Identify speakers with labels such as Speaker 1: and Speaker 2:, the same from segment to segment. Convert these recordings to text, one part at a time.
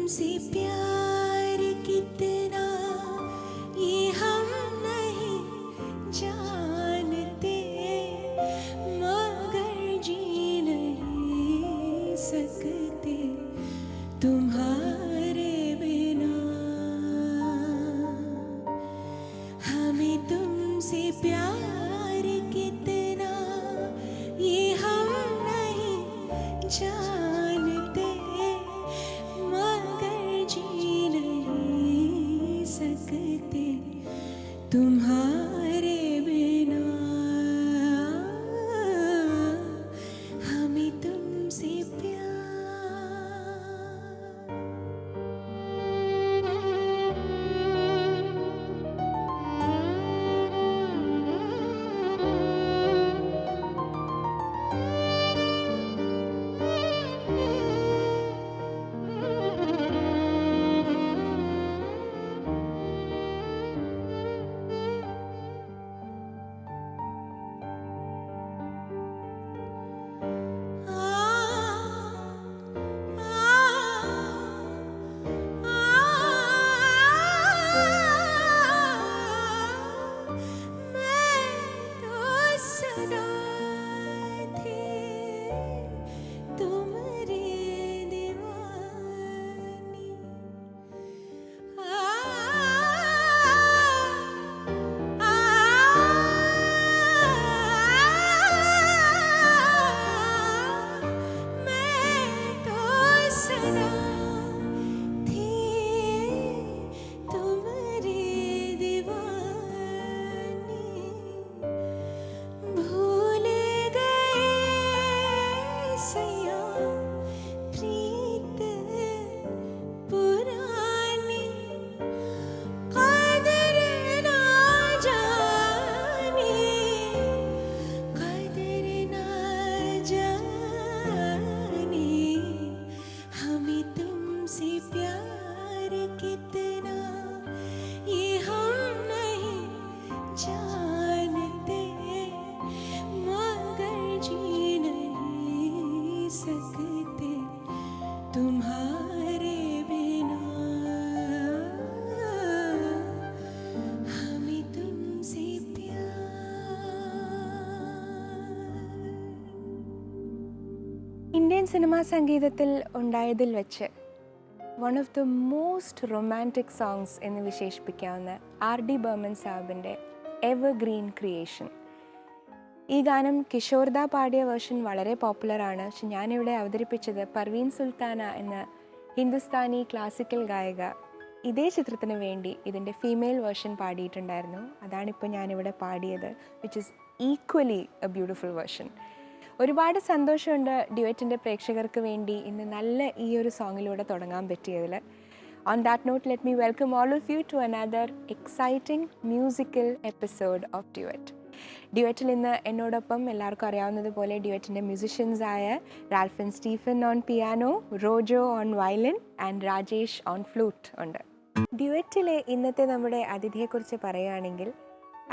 Speaker 1: तुमसे प्यार कितना ये हम नहीं जानते, मगर जी नहीं सकते तुम्हारे बिना। हमें तुमसे प्यार कितना ये हम नहीं जानते, मगर जी नहीं सकते तुम्हारे बिना। हमें तुमसे प्यार। तुम्हारे बिना हमें तुमसे
Speaker 2: ഇന്ത്യൻ സിനിമാ സംഗീതത്തിൽ ഉണ്ടായതിൽ വെച്ച് one of the most romantic songs എന്ന് വിശേഷിപ്പിക്കാവുന്ന R.D. ബർമൻ സാഹിബിൻ്റെ എവർഗ്രീൻ ക്രിയേഷൻ. ഈ ഗാനം കിഷോർദ പാടിയ വേർഷൻ വളരെ പോപ്പുലറാണ്. പക്ഷെ ഞാനിവിടെ അവതരിപ്പിച്ചത് പർവീൻ സുൽത്താന എന്ന ഹിന്ദുസ്ഥാനി ക്ലാസിക്കൽ ഗായിക ഇതേ ചിത്രത്തിന് വേണ്ടി ഇതിൻ്റെ ഫീമെയിൽ വേർഷൻ പാടിയിട്ടുണ്ടായിരുന്നു. അതാണിപ്പോൾ ഞാനിവിടെ പാടിയത്, which is equally A beautiful version. ഒരുപാട് സന്തോഷമുണ്ട് ഡ്യുവറ്റിൻ്റെ പ്രേക്ഷകർക്ക് വേണ്ടി ഇന്ന് നല്ല ഈ ഒരു സോങ്ങിലൂടെ തുടങ്ങാൻ പറ്റിയതിൽ. On that note, let me welcome all of you to another exciting musical episode of duet. ഡ്യുവറ്റിൽ ഇന്ന് എന്നോടൊപ്പം എല്ലാവർക്കും അറിയാവുന്നതുപോലെ ഡ്യുവറ്റിൻ്റെ മ്യൂസിഷ്യൻസായ Ralfin Stephen on piano, Rojo on violin and Rajesh on flute ഉണ്ട്. ഡ്യുവറ്റിലെ ഇന്നത്തെ നമ്മുടെ അതിഥിയെക്കുറിച്ച് പറയുകയാണെങ്കിൽ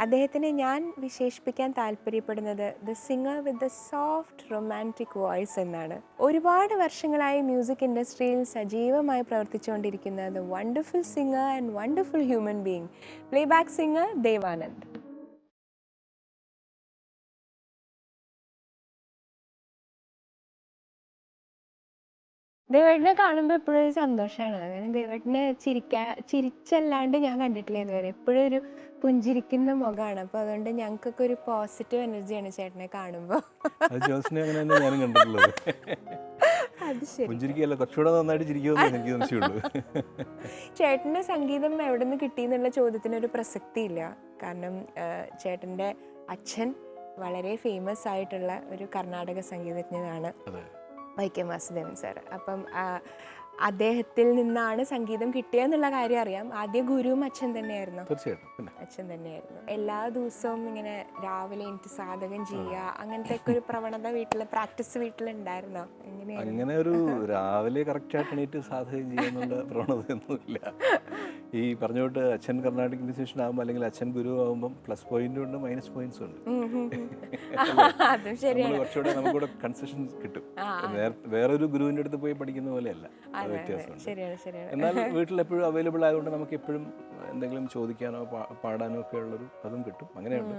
Speaker 2: അദ്ദേഹത്തിനെ ഞാൻ വിശേഷിപ്പിക്കാൻ താല്പര്യപ്പെടുന്നത് the singer with the soft romantic voice എന്നാണ്. ഒരുപാട് വർഷങ്ങളായി മ്യൂസിക് ഇൻഡസ്ട്രിയിൽ സജീവമായി പ്രവർത്തിച്ചുകൊണ്ടിരിക്കുന്ന the wonderful singer and wonderful human being, playback singer Devanand. ദേവേട്ടനെ കാണുമ്പോൾ എപ്പോഴും ഒരു സന്തോഷമാണ്. അങ്ങനെ ദേവേട്ടനെ ചിരിച്ചല്ലാണ്ട് ഞാൻ കണ്ടിട്ടില്ല ഇതുവരെ. എപ്പോഴും ഒരു പുഞ്ചിരിക്കുന്ന മുഖമാണ്. അപ്പോൾ അതുകൊണ്ട് ഞങ്ങൾക്കൊക്കെ ഒരു പോസിറ്റീവ് എനർജിയാണ് ചേട്ടനെ കാണുമ്പോൾ.
Speaker 3: അത് ഞാനും കണ്ടിട്ടുള്ളത്.
Speaker 2: അത് ശരി.
Speaker 3: പുഞ്ചിരിക്കുകയല്ല, കുറച്ചുകൂടെ നന്നായിട്ട് ചിരിക്കുമെന്ന് എനിക്ക് സംശയമുള്ളൂ.
Speaker 2: ചേട്ടൻ്റെ സംഗീതം എവിടെ നിന്ന് കിട്ടിയെന്നുള്ള ചോദ്യത്തിനൊരു പ്രസക്തിയില്ല. കാരണം ചേട്ടൻ്റെ അച്ഛൻ വളരെ ഫേമസ് ആയിട്ടുള്ള ഒരു കർണാടക സംഗീതജ്ഞനാണ് വൈക്കം വാസുദേവൻ സാർ. അപ്പം അദ്ദേഹത്തിൽ നിന്നാണ് സംഗീതം കിട്ടിയെന്നുള്ള കാര്യം അറിയാം. ആദ്യം ഗുരുവും അച്ഛൻ തന്നെയായിരുന്നു.
Speaker 3: തീർച്ചയായിട്ടും
Speaker 2: അച്ഛൻ തന്നെയായിരുന്നു. എല്ലാ ദിവസവും ഇങ്ങനെ രാവിലെ എനിക്ക് സാധകം ചെയ്യുക, അങ്ങനത്തെ ഒക്കെ ഒരു പ്രവണത പ്രാക്ടീസ് വീട്ടിലുണ്ടായിരുന്നോ?
Speaker 3: അങ്ങനെ ഒരു രാവിലെ കറക്റ്റായിട്ട് എണീറ്റ് സാധകം ചെയ്യാനുള്ള പ്രവണതയൊന്നുമില്ല. ഈ പറഞ്ഞോട്ട് അച്ഛൻ കർണാടിക് മ്യൂസിഷ്യൻ ആകുമ്പോൾ അല്ലെങ്കിൽ അച്ഛൻ ഗുരു ആകുമ്പോൾ പ്ലസ് പോയിന്റും ഉണ്ട്, മൈനസ് പോയിന്റ്സും ഉണ്ട്.
Speaker 2: അതും ശരിയാണ്.
Speaker 3: കുറച്ചുകൂടെ നമുക്കൂടെ കൺസെഷൻ കിട്ടും. വേറൊരു ഗുരുവിൻ്റെ അടുത്ത് പോയി പഠിക്കുന്ന പോലെയല്ല. വ്യത്യാസമുണ്ട്.
Speaker 2: ശരിയാണ് ശരിയാണ്.
Speaker 3: എന്നാൽ വീട്ടിൽ എപ്പോഴും അവൈലബിൾ ആയതുകൊണ്ട് നമുക്ക് എപ്പോഴും എന്തെങ്കിലും ചോദിക്കാനോ പാടാനോ ഒക്കെ ഉള്ളൊരു അതും കിട്ടും. അങ്ങനെയുണ്ട്.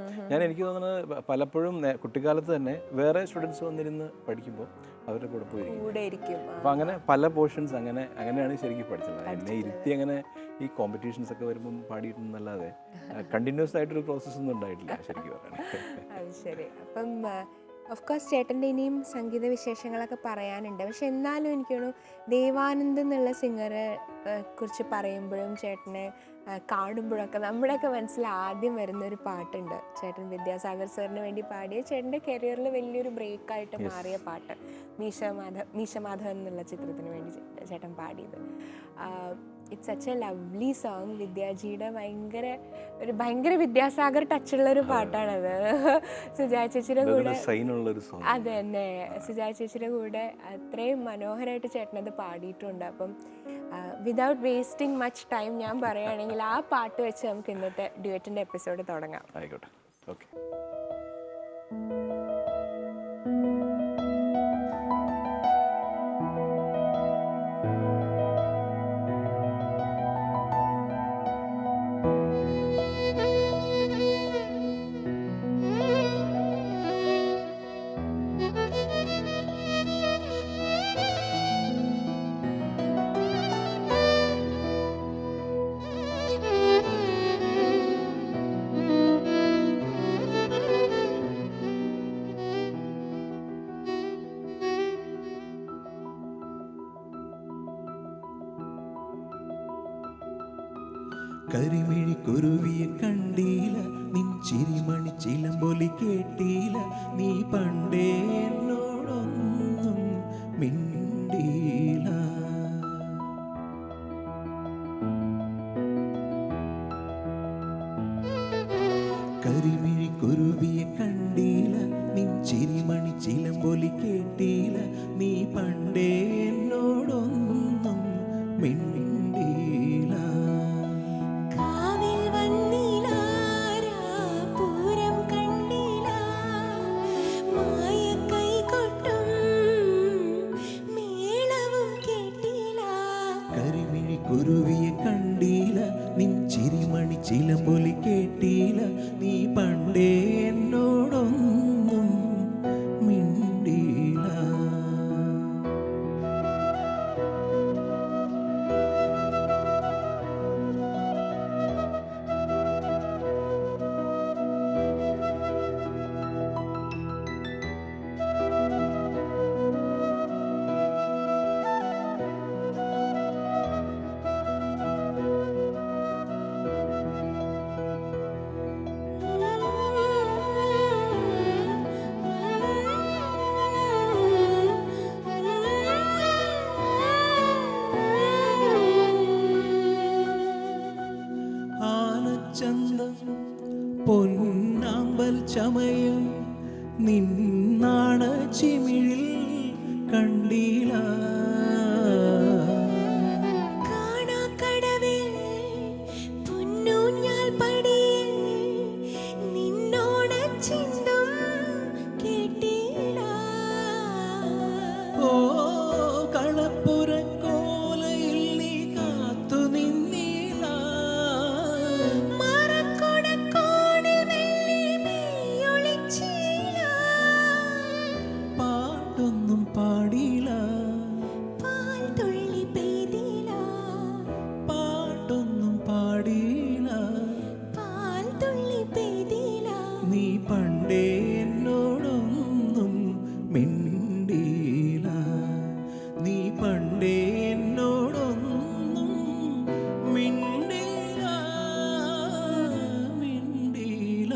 Speaker 3: എനിക്ക് തോന്നുന്നത് പലപ്പോഴും കുട്ടിക്കാലത്ത് തന്നെ വേറെ സ്റ്റുഡൻസ് വന്നിരുന്ന് പഠിക്കുമ്പോൾ അവരുടെ കൂടെ പോയിരിക്കും. അപ്പോൾ അങ്ങനെ പല പോർഷൻസ് അങ്ങനെയാണ് ശരിക്കും പഠിച്ചത്. എന്നെ ഇരുത്തി അങ്ങനെ ഈ കോമ്പറ്റീഷൻസ് ഒക്കെ വരുമ്പം പാടിയിട്ടുണ്ടെന്നല്ലാതെ കണ്ടിന്യൂസ് ആയിട്ടൊരു പ്രോസസ്സ് ഒന്നും ഉണ്ടായിട്ടില്ല ശരിക്കും പറയുകയാണെങ്കിൽ.
Speaker 2: അത് ശരി. അപ്പം ഓഫ് കോഴ്സ് ചേട്ടൻ്റെ ഇനിയും സംഗീത വിശേഷങ്ങളൊക്കെ പറയാനുണ്ട്. പക്ഷെ എന്നാലും എനിക്ക് തോന്നുന്നു ദേവാനന്ദ് എന്നുള്ള സിംഗറെ കുറിച്ച് പറയുമ്പോഴും ചേട്ടനെ കാണുമ്പോഴൊക്കെ നമ്മുടെയൊക്കെ മനസ്സിൽ ആദ്യം വരുന്നൊരു പാട്ടുണ്ട്. ചേട്ടൻ വിദ്യാസാഗർ സാറിന് വേണ്ടി പാടിയ ചേട്ടൻ്റെ കരിയറിൽ വലിയൊരു ബ്രേക്കായിട്ട് മാറിയ പാട്ട് മീശമാധവൻ എന്നുള്ള ചിത്രത്തിന് വേണ്ടി ചേട്ടൻ പാടിയത്. It's such a lovely song. വിദ്യാജിയുടെ ഭയങ്കര വിദ്യാസാഗർ ടച്ചുള്ളൊരു പാട്ടാണത്. സുജാ ചേച്ചിയുടെ കൂടെ അത് തന്നെ സുജാ ചേച്ചിയുടെ കൂടെ അത്രയും മനോഹരമായിട്ട് ചേട്ടനത് പാടിയിട്ടുണ്ട്. അപ്പം വിതൗട്ട് വേസ്റ്റിംഗ് മച്ച് ടൈം ഞാൻ പറയുകയാണെങ്കിൽ ആ പാട്ട് വെച്ച് നമുക്ക് ഇന്നത്തെ ഡ്യുവറ്റിൻ്റെ എപ്പിസോഡ് തുടങ്ങാം.
Speaker 3: ആയിക്കോട്ടെ, ഓക്കെ.
Speaker 4: കരിമിഴിക്കുരുവിയെ കണ്ടീല, നിൻ ചിരിമണി ചിലമ്പൊലി കേട്ടീല, നീ പണ്ടേ എന്നോടൊന്നും മിണ്ടീല. കരിമിഴിക്കുരുവിയെ കണ്ടീല, നിൻ ചിരിമണി ചിലമ്പൊലി കേട്ടീല, നീ പണ്ടേ എന്നോടൊന്നും മിണ്ടീല. കുരുവിയെ കണ്ടീല, നിൻ ചിരിമണി ചിലമ്പൊലി കേട്ടീല, നീ പണ്ടേ എന്നോടൊന്നും മിണ്ടീല. പൊന്നാമ്പൽ ചമയം നിന്നാണ ചിമിഴിൽ കണ്ടീല. നീ പണ്ടേ എന്നോടൊന്നും മിണ്ടീല, നീ പണ്ടേ എന്നോടൊന്നും മിണ്ടീല, മിണ്ടീല,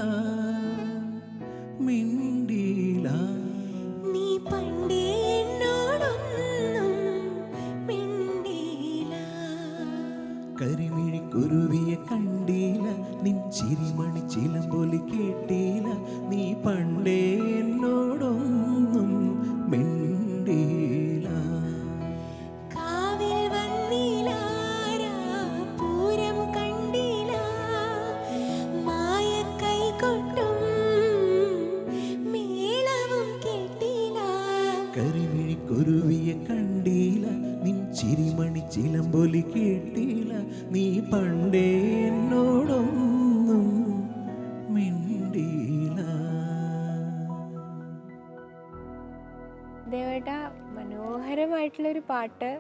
Speaker 4: മിണ്ടീല.
Speaker 1: നീ പണ്ടേ എന്നോടൊന്നും മിണ്ടീല.
Speaker 4: കരിമിഴിക്കുരുവിയെ കണ്ടീല, നിൻ ചിരിമണി ചിലമ്പൊലി കേട്ടീല, നീ പണ്ടേ എന്നോടൊന്നും മിണ്ടീല.
Speaker 1: കാവിൽ വന്നില്ല, പൂരം കണ്ടില്ല, മായ കൈകൊട്ടും മേളവും കേട്ടില്ല.
Speaker 4: കരിമിഴിക്കുരുവിയെ കണ്ടീല, നിൻ ചിരിമണി ചിരിമണി ചിലമ്പൊലി കേട്ടില്ല നീ പണ്ടേ എന്നോടൊന്നും മിണ്ടിയില്ല.
Speaker 2: ദേവേട്ട മനോഹരമായിട്ടുള്ളൊരു പാട്ട്.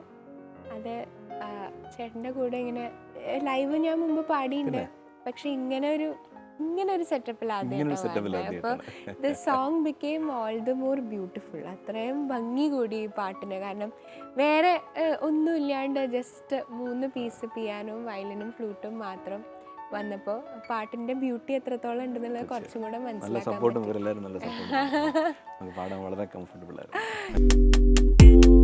Speaker 2: അത് ചേട്ടൻ്റെ കൂടെ ഇങ്ങനെ ലൈവ് ഞാൻ മുമ്പ് പാടിയിട്ടുണ്ട്, പക്ഷെ ഇങ്ങനെ ഒരു സെറ്റപ്പിൽ ആദ്യമായിട്ടാണ്. അപ്പോൾ the song became all the more beautiful. അത്രയും ഭംഗി കൂടി ഈ പാട്ടിന്. കാരണം വേറെ ഒന്നും ഇല്ലാണ്ട് ജസ്റ്റ് 3 പീസ് പിയാനോയും വയലിനും ഫ്ലൂട്ടും മാത്രം വന്നപ്പോൾ പാട്ടിന്റെ ബ്യൂട്ടി എത്രത്തോളം ഉണ്ടെന്നുള്ളത് കുറച്ചും കൂടെ മനസ്സിലാക്കാൻ
Speaker 3: സപ്പോർട്ടും ഇവരെല്ലാവരും നല്ല സപ്പോർട്ട് പാടാൻ വളരെ കംഫർട്ടബിൾ ആയിരുന്നു.